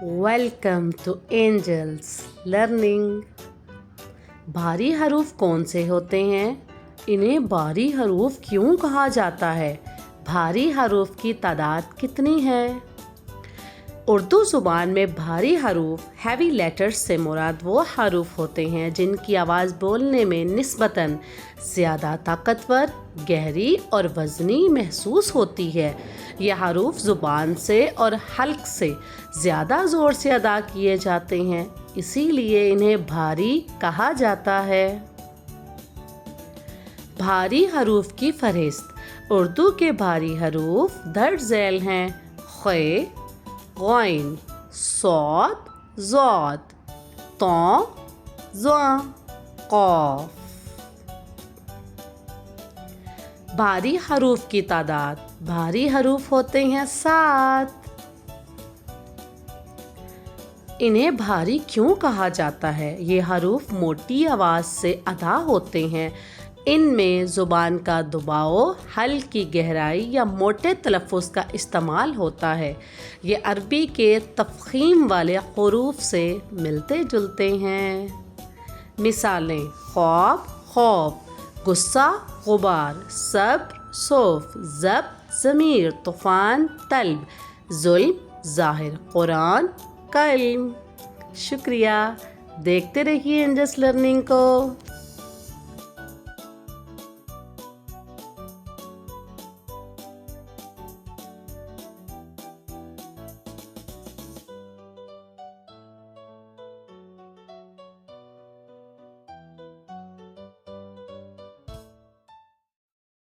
Welcome to angels learning. भारी हरूफ कौन से होते हैं? इन्हें भारी हरूफ क्यों कहा जाता है? भारी हरूफ की तादाद कितनी है? उर्दू ज़ुबान में भारी हरूफ हैवी लेटर्स से मुराद वो हरूफ होते हैं जिनकी आवाज़ बोलने में निस्बतन ज़्यादा ताकतवर, गहरी और वज़नी महसूस होती है। ये हरूफ ज़ुबान से और हल्क से ज़्यादा ज़ोर से अदा किए जाते हैं, इसीलिए इन्हें भारी कहा जाता है। भारी हरूफ की फहरिस्त। उर्दू के भारी हरूफ दर्ज झैल हैं: ख़े, ग़ैन, सौद, ज़ौद, तौ, ज़्वा, क़ाफ। भारी हरूफ की तादाद। भारी हरूफ होते हैं 7। इन्हें भारी क्यों कहा जाता है? ये हरूफ मोटी आवाज़ से अदा होते हैं। इनमें ज़ुबान का दबाव, हल्की गहराई या मोटे तलफ़्फ़ुज़ का इस्तेमाल होता है। ये अरबी के तफ़ख़ीम वाले हरूफ से मिलते जुलते हैं। मिसालें: ख़ौफ़, खौफ, गुस्सा, ग़ुबार, सब्र, सौफ़, ज़ब्त, ज़मीर, तूफ़ान, तल्ब, ज़ुल्म, ज़ाहिर, कुरान, कल्म। शुक्रिया। देखते रहिए एंजल्स लर्निंग को।